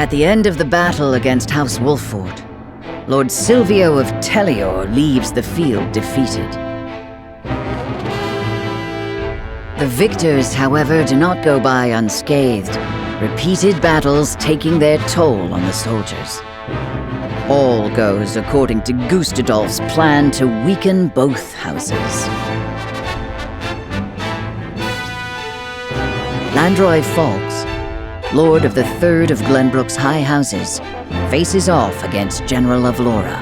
At the end of the battle against House Wolffort, Lord Silvio of Telior leaves the field defeated. The victors, however, do not go by unscathed, repeated battles taking their toll on the soldiers. All goes according to Gustadolf's plan to weaken both houses. Landroy Falkes, Lord of the Third of Glenbrook's High Houses, faces off against General of Laura.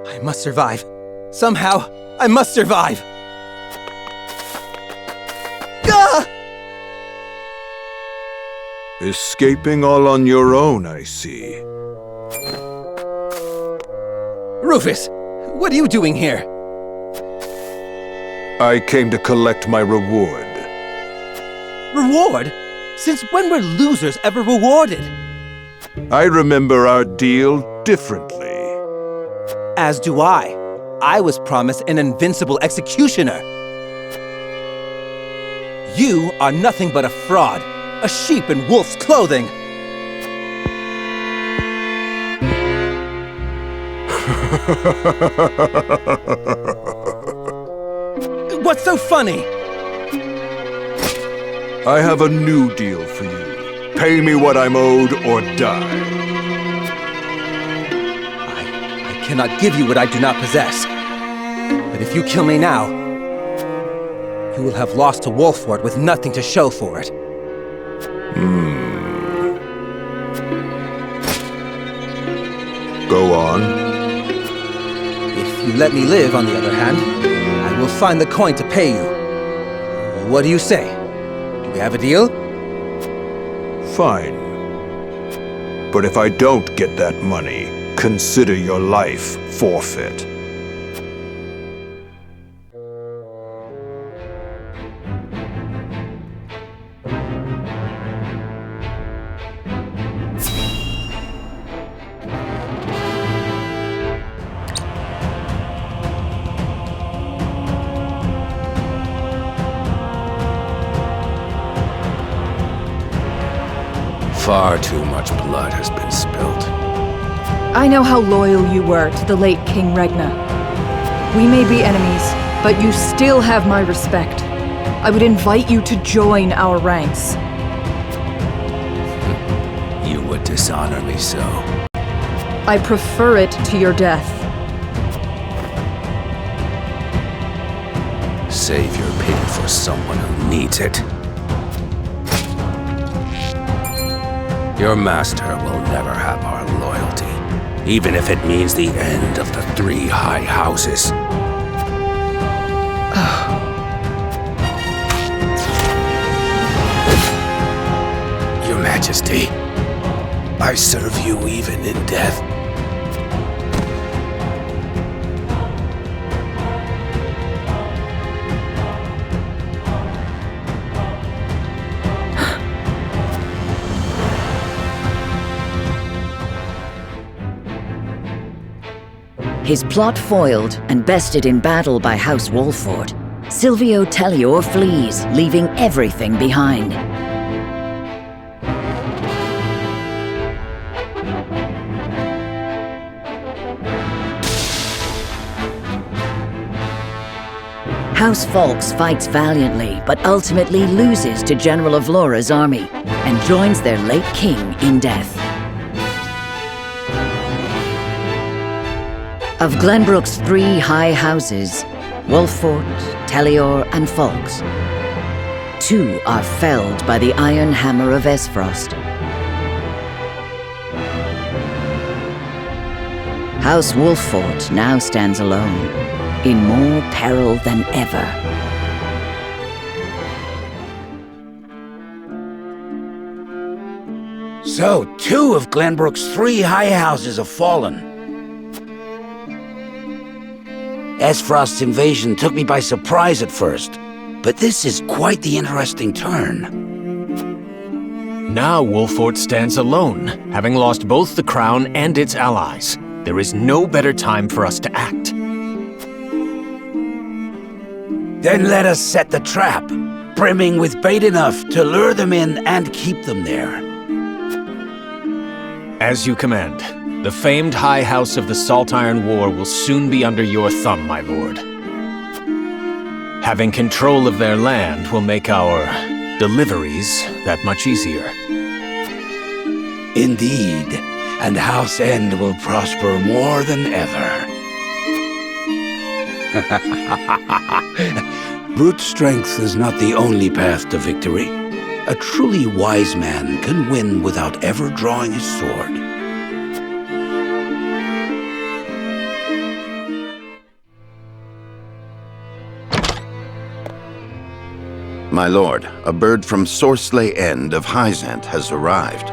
I must survive. Somehow, I must survive! Gah! Escaping all on your own, I see. Rufus, what are you doing here? I came to collect my reward. Reward? Since when were losers ever rewarded? I remember our deal differently. As do I. I was promised an invincible executioner. You are nothing but a fraud, a sheep in wolf's clothing. What's so funny? I have a new deal for you. Pay me what I'm owed or die. I cannot give you what I do not possess. But if you kill me now, you will have lost to Wolffort with nothing to show for it. Go on. If you let me live, on the other hand, I will find the coin to pay you. What do you say? Do we have a deal? Fine. But if I don't get that money, consider your life forfeit. Far too much blood has been spilled. I know how loyal you were to the late King Regna. We may be enemies, but you still have my respect. I would invite you to join our ranks. You would dishonor me so. I prefer it to your death. Save your pity for someone who needs it. Your master will never have our loyalty, even if it means the end of the three high houses. Your Majesty, I serve you even in death. His plot foiled and bested in battle by House Wolffort, Silvio Telior flees, leaving everything behind. House Falkes fights valiantly, but ultimately loses to General of Laura's army, and joins their late king in death. Of Glenbrook's three high houses, Wolffort, Telior, and Falkes, two are felled by the iron hammer of Esfrost. House Wolffort now stands alone, in more peril than ever. So, two of Glenbrook's three high houses have fallen. Esfrost's invasion took me by surprise at first, but this is quite the interesting turn. Now Wolffort stands alone, having lost both the crown and its allies. There is no better time for us to act. Then let us set the trap, brimming with bait enough to lure them in and keep them there. As you command. The famed High House of the Salt-Iron War will soon be under your thumb, my lord. Having control of their land will make our deliveries that much easier. Indeed, and House End will prosper more than ever. Brute strength is not the only path to victory. A truly wise man can win without ever drawing his sword. My lord, a bird from Sorsley End of Hyzant has arrived.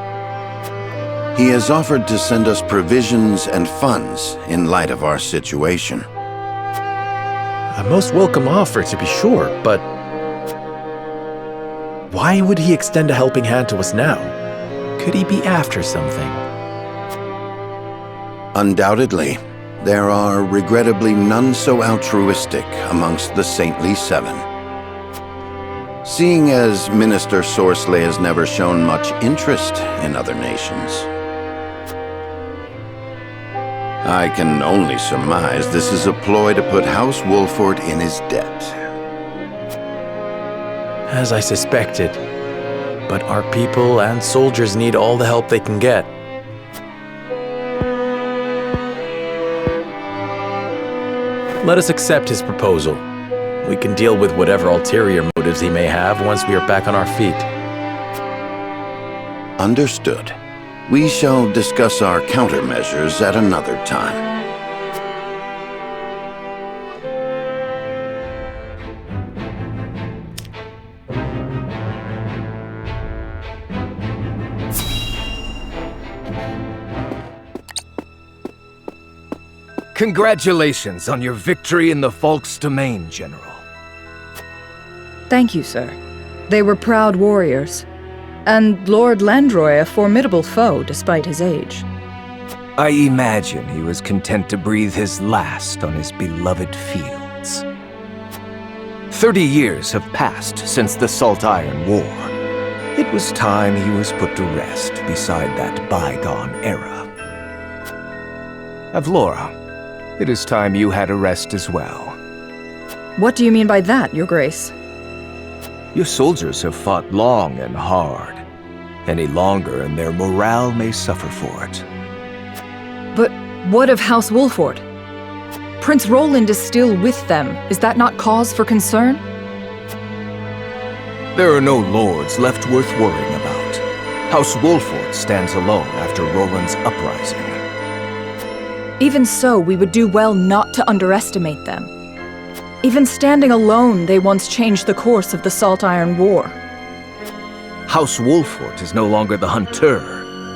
He has offered to send us provisions and funds in light of our situation. A most welcome offer, to be sure, but why would he extend a helping hand to us now? Could he be after something? Undoubtedly, there are regrettably none so altruistic amongst the Saintly Seven. Seeing as Minister Sorsley has never shown much interest in other nations, I can only surmise this is a ploy to put House Wolffort in his debt. As I suspected, but our people and soldiers need all the help they can get. Let us accept his proposal. We can deal with whatever ulterior motives he may have once we are back on our feet. Understood. We shall discuss our countermeasures at another time. Congratulations on your victory in the Falkes domain, General. Thank you, sir. They were proud warriors. And Lord Landroy a formidable foe despite his age. I imagine he was content to breathe his last on his beloved fields. 30 years have passed since the Salt-Iron War. It was time he was put to rest beside that bygone era. Avlora, it is time you had a rest as well. What do you mean by that, Your Grace? Your soldiers have fought long and hard. Any longer and their morale may suffer for it. But what of House Wolffort? Prince Roland is still with them. Is that not cause for concern? There are no lords left worth worrying about. House Wolffort stands alone after Roland's uprising. Even so, we would do well not to underestimate them. Even standing alone, they once changed the course of the Salt-Iron War. House Wolffort is no longer the hunter,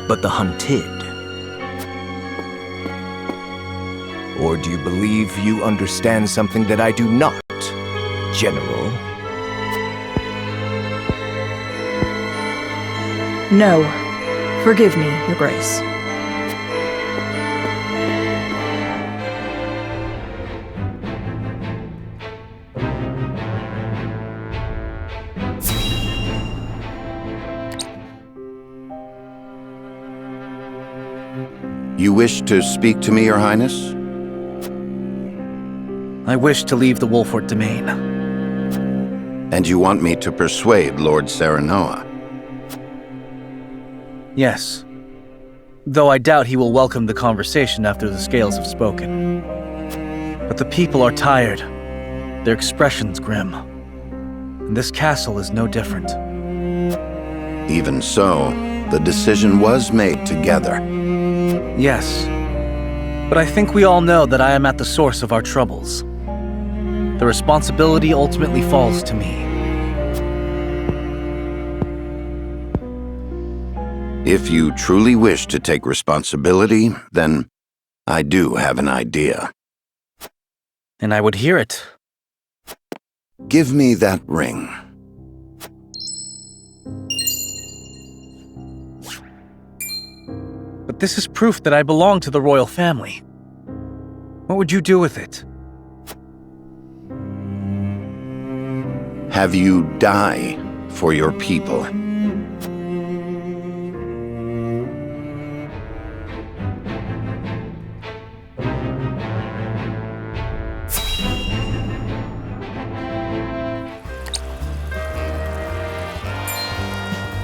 but the hunted. Or do you believe you understand something that I do not, General? No. Forgive me, Your Grace. You wish to speak to me, Your Highness? I wish to leave the Wolffort domain. And you want me to persuade Lord Serenoa? Yes. Though I doubt he will welcome the conversation after the scales have spoken. But the people are tired. Their expressions grim. And this castle is no different. Even so, the decision was made together. Yes. But I think we all know that I am at the source of our troubles. The responsibility ultimately falls to me. If you truly wish to take responsibility, then I do have an idea. And I would hear it. Give me that ring. this is proof that I belong to the royal family. What would you do with it? Have you die for your people.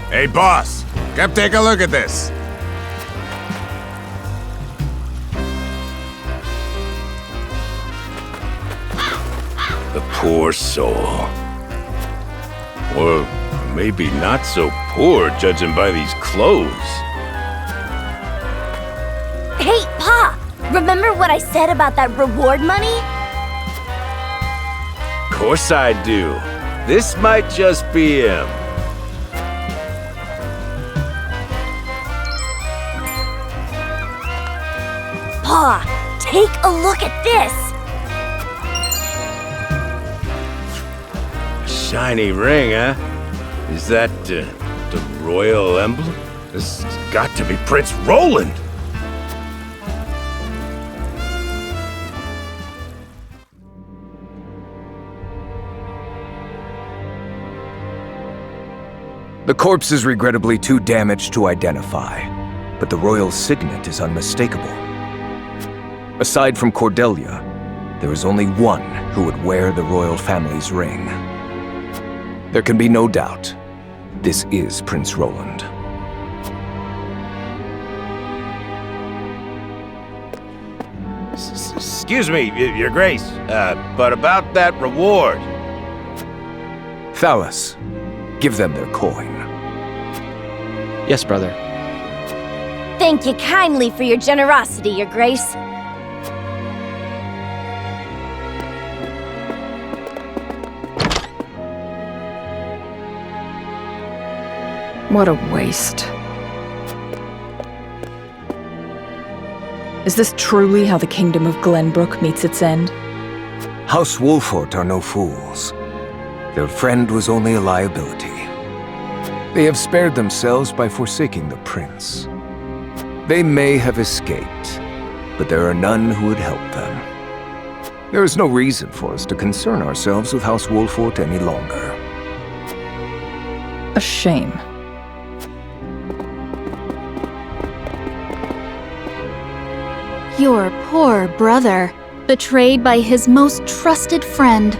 Hey, boss! Come take a look at this! The poor soul. Or maybe not so poor, judging by these clothes. Hey, Pa! Remember what I said about that reward money? Of course I do. This might just be him. Pa, take a look at this! Shiny ring, huh? Is that, the royal emblem? This has got to be Prince Roland! The corpse is regrettably too damaged to identify, but the royal signet is unmistakable. Aside from Cordelia, there is only one who would wear the royal family's ring. There can be no doubt, this is Prince Roland. Excuse me, Your Grace, but about that reward. Thalas, give them their coin. Yes, brother. Thank you kindly for your generosity, Your Grace. What a waste. Is this truly how the kingdom of Glenbrook meets its end? House Wolffort are no fools. Their friend was only a liability. They have spared themselves by forsaking the prince. They may have escaped, but there are none who would help them. There is no reason for us to concern ourselves with House Wolffort any longer. A shame. Your poor brother, betrayed by his most trusted friend.